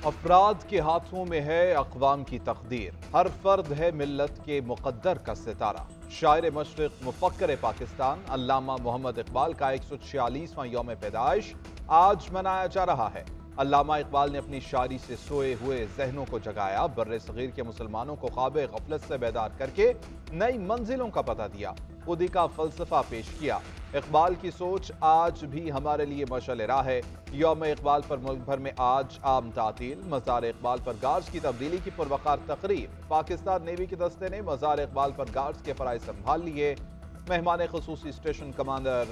अफराद के हाथों में है अक़वाम की तकदीर, हर फर्द है मिल्लत के मुक़द्दर का सितारा। शायर मशरिक़ मुफ़क्किर पाकिस्तान अल्लामा मोहम्मद इक़बाल का 146वां यौम पैदाइश आज मनाया जा रहा है। अल्लामा इक़बाल ने अपनी शायरी से सोए हुए जहनों को जगाया, बर्रे सगीर के मुसलमानों को ख्वाब गफलत से बेदार करके नई मंजिलों का पता दिया, खुदी का फलसफा पेश किया। इक़बाल की सोच आज भी हमारे लिए मशाल राह है। यौम इक़बाल पर मुल्क भर में आज आम तातील, मज़ार इक़बाल पर गार्ड्स की तब्दीली की पुरवकार तकरीब। पाकिस्तान नेवी के दस्ते ने मज़ार इक़बाल पर गार्ड्स के फ़राइज़ संभाल लिए। मेहमान खुसूसी station commander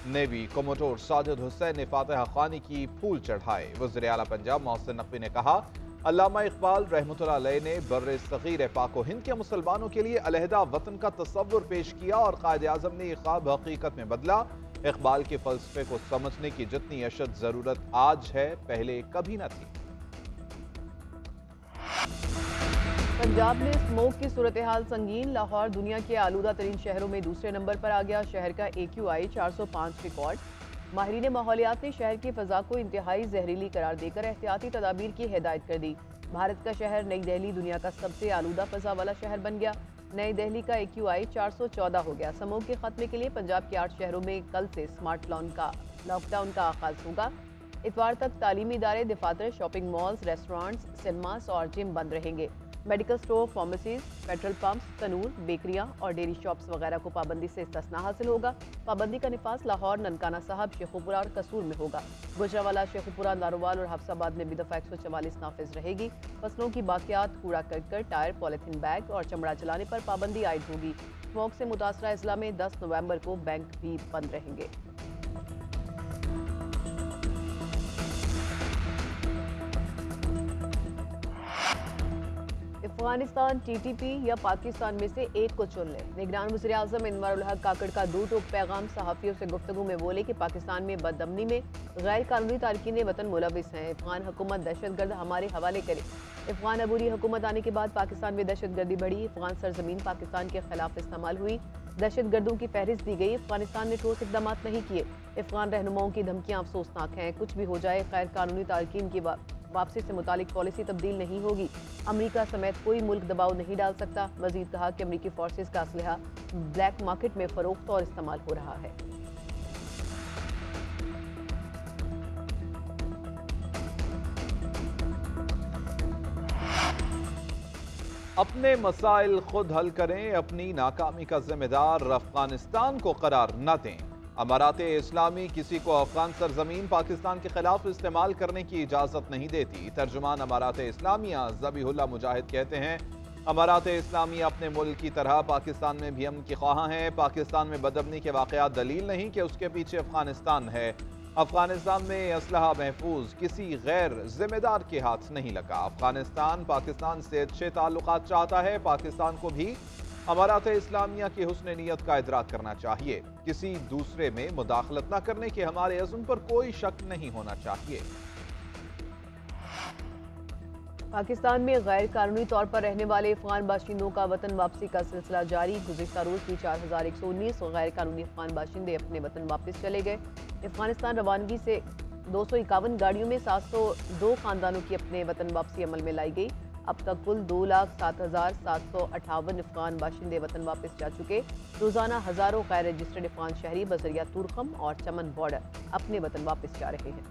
navy commodore Sajid Hussain ने फातिहा ख़्वानी की फूल चढ़ाए। वज़ीर आला पंजाब मोहसिन नकवी ने कहा, अल्लामा इक़बाल रहमतुल्लाह अलैह ने बर्रे सग़ीर पाक व हिंद के मुसलमानों के लिए अलहदा वतन का तसव्वुर पेश किया और कायद आज़म ने यह ख्वाब हकीकत में बदला। इक़बाल के फ़लसफ़े को समझने की जितनी अशद ज़रूरत आज है, पहले कभी न थी। पंजाब में स्मोक की सूरत हाल संगीन। लाहौर दुनिया के आलूदा तरीन शहरों में दूसरे नंबर पर आ गया। शहर का AQI 405 रिकॉर्ड। माहिरीन माहौलियात ने शहर की फ़ज़ा को इंतहाई जहरीली करार देकर एहतियाती तदाबीर की हिदायत कर दी। भारत का शहर नई दिल्ली दुनिया का सबसे आलूदा फ़ज़ा वाला शहर बन गया। नई दिल्ली का AQI 414 हो गया। स्मोक के खात्मे के लिए पंजाब के 8 शहरों में कल से स्मार्ट लॉकडाउन का आगाज होगा। इतवार तक तालीमी इदारे, दफातर, शॉपिंग मॉल्स, रेस्टोरेंट्स, सिनेमास और जिम बंद रहेंगे। Medical store, pharmacies, petrol pumps, तनूर, बेकरियां और डेयरी शॉप्स वगैरह को पाबंदी से इस्तिस्ना हासिल होगा। पाबंदी का निफाज लाहौर, ननकाना साहब, शेखुपुरा और कसूर में होगा। गुजरावाला, शेखुपुरा, नारोवाल और हफ्साबाद में भी दफ़ा 144 नाफिज रहेगी। फसलों की बाकियात, कूड़ा करकट, टायर, पॉलीथीन बैग और चमड़ा जलाने पर पाबंदी आयद होगी। स्मोक से मुतासरा अजला में 10 नवंबर को बैंक भी बंद रहेंगे। अफगानिस्तान TTP या पाकिस्तान में से एक को चुन ले। निगरान वज़ीर आज़म अनवर उल हक काकड़ का 2 टूक पैगाम सहाफ़ियों से गुफ्तगू में बोले कि पाकिस्तान में बदअमनी में गैर कानूनी तारकीन वतन मुलविस हैं। अफगान हुकूमत दहशतगर्द हमारे हवाले करे। अफगान अबूरी हुकूमत आने के बाद पाकिस्तान में दहशतगर्दी बढ़ी। अफगान सरजमीन पाकिस्तान के खिलाफ इस्तेमाल हुई। दहशतगर्दों की फहरिस्त दी गई। अफगानिस्तान ने ठोस इक़दाम नहीं किए। अफगान रहनुमाओं की धमकियाँ अफसोसनाक हैं। कुछ भी हो जाए, गैर कानूनी तारकीन की वापसी से मुतालिक पॉलिसी तब्दील नहीं होगी। अमरीका समेत कोई मुल्क दबाव नहीं डाल सकता। मजीद कहा कि अमरीकी फोर्सेज का असलहा ब्लैक मार्केट में फरोख्त और इस्तेमाल हो रहा है। अपने मसाइल खुद हल करें, अपनी नाकामी का जिम्मेदार अफगानिस्तान को करार न दें। अमारात इस्लामी किसी को अफगान सरजमीन पाकिस्तान के खिलाफ इस्तेमाल करने की इजाज़त नहीं देती। तर्जुमान अमारात इस्लामिया ज़बीहुल्लाह मुजाहिद कहते हैं, अमारात इस्लामिया अपने मुल्क की तरह पाकिस्तान में भी अमन की ख्वाह हैं। पाकिस्तान में बदअमनी के वाक़यात दलील नहीं कि उसके पीछे अफगानिस्तान है। अफगानिस्तान में असलहा महफूज किसी गैर जिम्मेदार के हाथ नहीं लगा। अफगानिस्तान पाकिस्तान से अच्छे ताल्लुकात चाहता है। पाकिस्तान को भी अमारात इस्लामिया की हुस्न नीयत का इदराक करना चाहिए। किसी दूसरे में मुदाखलत न करने के हमारे अज़्म पर कोई शक नहीं होना चाहिए। पाकिस्तान में गैर कानूनी तौर पर रहने वाले अफगान बाशिंदों का वतन वापसी का सिलसिला जारी। गुज़िश्ता रोज भी 4119 गैर कानूनी अफगान बाशिंदे अपने वतन वापस चले गए। अफगानिस्तान रवानगी से 251 गाड़ियों में 702 खानदानों की अपने वतन वापसी अमल में लाई गई। अब तक कुल 2,07,758 अफगान बाशिंदे वतन वापस जा चुके। रोजाना हजारों गैर रजिस्टर्ड अफगान शहरी बजरिया तुरखम और चमन बॉर्डर अपने वतन वापस जा रहे हैं।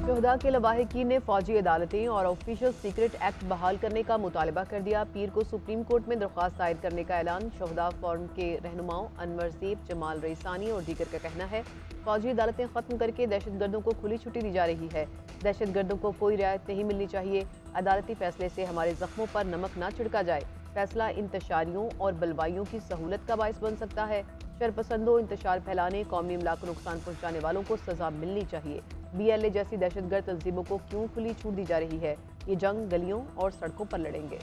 शोहदा के लवाहिकीन ने फौजी अदालतें और ऑफिशियल सीक्रेट एक्ट बहाल करने का मुतालबा कर दिया। पीर को सुप्रीम कोर्ट में दरख्वास्त दायर करने का ऐलान। शोहदा फोरम के रहनुमाओं अनवर ज़ेब, जमाल रईसानी और दीगर का कहना है, फौजी अदालतें खत्म करके दहशतगर्दों को खुली छुट्टी दी जा रही है। दहशतगर्दों को कोई रियायत नहीं मिलनी चाहिए। अदालती फैसले से हमारे जख्मों पर नमक ना छिड़का जाए। फैसला इंतशारियों और बलवाइयों की सहूलत का बायस बन सकता है। शरपसंदों, इंतशार फैलाने, कौमी अमलाक को नुकसान पहुँचाने वालों को सजा मिलनी चाहिए। BLA जैसी दहशतगर्द तंजीमों को क्यों खुली छूट दी जा रही है? ये जंग गलियों और सड़कों पर लड़ेंगे।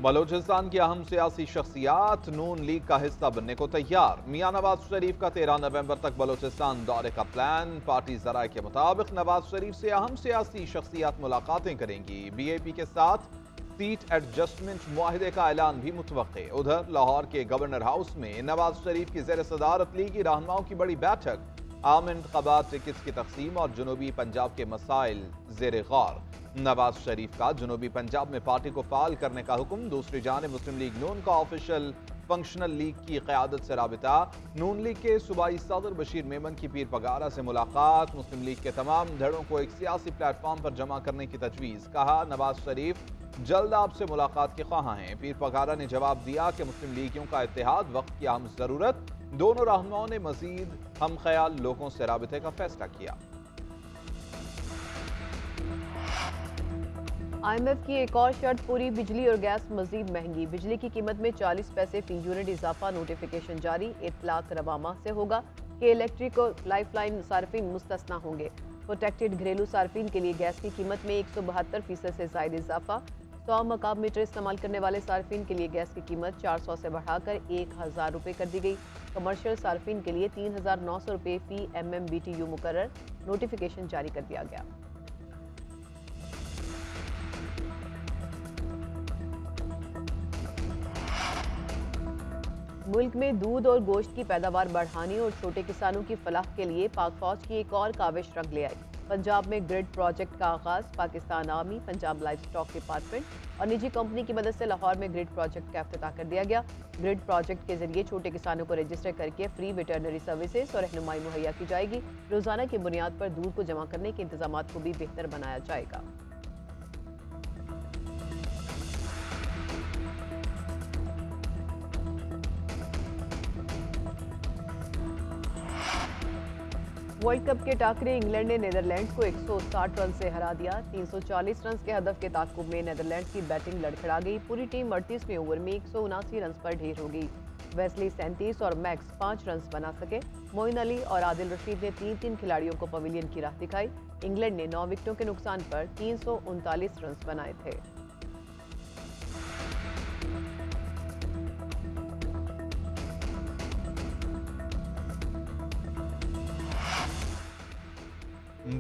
बलूचिस्तान की अहम सियासी शख्सियात नून लीग का हिस्सा बनने को तैयार। मियां नवाज शरीफ का 13 नवंबर तक बलूचिस्तान दौरे का प्लान। पार्टी जराये के मुताबिक नवाज शरीफ से अहम सियासी शख्सियात मुलाकातें करेंगी। बीएपी के साथ सीट एडजस्टमेंट मुआहदे का ऐलान भी मुतवक्के। उधर लाहौर के गवर्नर हाउस में नवाज शरीफ की जेर सदारत लीगी रहनुमाओं की बड़ी बैठक। आम इंतखाबात टिकट्स की तकसीम और जनूबी पंजाब के मसाइल जेर गौर। नवाज शरीफ का जनूबी पंजाब में पार्टी को फाल करने का हुक्म। दूसरी जानिब मुस्लिम लीग नून का ऑफिशियल फंक्शनल लीग की क़यादत से राबिता। नून लीग के सूबाई सदर बशीर मेमन की पीर पगारा से मुलाकात। मुस्लिम लीग के तमाम धड़ों को एक सियासी प्लेटफॉर्म पर जमा करने की तजवीज़। कहा, नवाज शरीफ जल्द आपसे मुलाकात के ख्वाह हैं। पीर पगारा ने जवाब दिया कि मुस्लिम लीगियों का इत्तेहाद वक्त की अहम ज़रूरत। दोनों रहनुमाओं ने मजीद हम ख्याल लोगों से राबिते का फैसला किया। IMF की एक और शर्त पूरी, बिजली और गैस मजीद महंगी। बिजली की कीमत में 40 पैसे फी यूनिट इजाफा। नोटिफिकेशन जारी। इत्तलाक रवामा से होगा कि इलेक्ट्रिक और लाइफलाइन सार्फिन मुस्तस्ना होंगे। प्रोटेक्टेड घरेलू सार्फिन के लिए गैस की कीमत में 172% से ज़ायद इजाफा। 100 मकाब मीटर इस्तेमाल करने वाले सार्फिन के लिए गैस की कीमत 400 से बढ़ाकर 1000 रुपये कर दी गई। कमर्शियल सार्फिन के लिए 3900 रुपये फी MMBTU मुकर्रर। नोटिफिकेशन जारी कर दिया गया। मुल्क में दूध और गोश्त की पैदावार बढ़ाने और छोटे किसानों की फलाह के लिए पाक फौज की एक और काविश रंग ले आई। पंजाब में ग्रिड प्रोजेक्ट का आगाज। Pakistan army, Punjab life stock department और निजी कंपनी की मदद से लाहौर में ग्रिड प्रोजेक्ट का इफ्तिताह कर दिया गया। ग्रिड प्रोजेक्ट के जरिए छोटे किसानों को रजिस्टर करके फ्री वेटरनरी सर्विसेज और रहनुमाई मुहैया की जाएगी। रोजाना की बुनियाद पर दूध को जमा करने के इंतजाम को भी बेहतर बनाया जाएगा। वर्ल्ड कप के टाकरे। इंग्लैंड ने नीदरलैंड्स को 160 रन से हरा दिया। 340 रन के हदफ के ताकुब में नीदरलैंड्स की बैटिंग लड़खड़ा गई। पूरी टीम 38वें ओवर में 179 रन पर ढेर हो गई। वेस्ली 37 और मैक्स 5 रन बना सके। मोइन अली और आदिल रशीद ने 3-3 खिलाड़ियों को पवेलियन की राह दिखाई। इंग्लैंड ने 9 विकेटों के नुकसान पर 339 रन बनाए थे।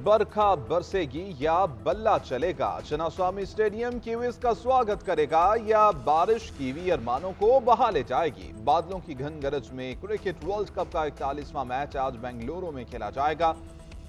बरखा बरसेगी या बल्ला चलेगा? चिन्नास्वामी स्टेडियम किवीज का स्वागत करेगा या बारिश कीवी अरमानों को बहा ले जाएगी? बादलों की घन गरज में क्रिकेट वर्ल्ड कप का 41वां मैच आज बेंगलुरु में खेला जाएगा।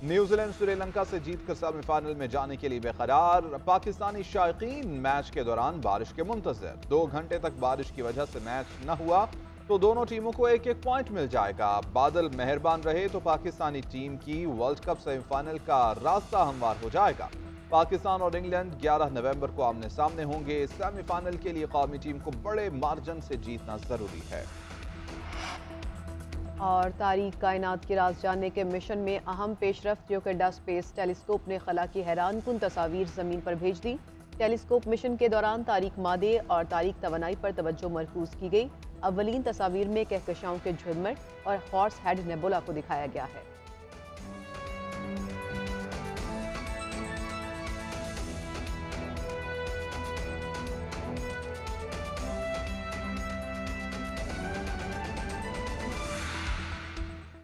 न्यूजीलैंड श्रीलंका से जीतकर सेमीफाइनल में जाने के लिए बेकरार। पाकिस्तानी शायकीन मैच के दौरान बारिश के मुंतजर। 2 घंटे तक बारिश की वजह से मैच न हुआ तो दोनों टीमों को एक एक पॉइंट मिल जाएगा। बादल मेहरबान रहे तो पाकिस्तानी टीम की वर्ल्ड कप सेमीफाइनल का रास्ता हमवार हो जाएगा। पाकिस्तान और इंग्लैंड 11 नवंबर को आमने सामने होंगे। सेमीफाइनल के लिए कौमी टीम को बड़े मार्जिन से जीतना जरूरी है। और तारीख कायनात के राज जानने के मिशन में अहम पेशरफ्त जोकेडा स्पेस टेलीस्कोप ने खला की हैरानकुन तस्वीर जमीन पर भेज दी। टेलीस्कोप मिशन के दौरान तारीख मादे और तारीख तवानाई पर तवज्जो मरकूज की गई। अव्वलीन तस्वीर में कहकशाओं के झुरमट और हॉर्स हेड नेबुला को दिखाया गया है।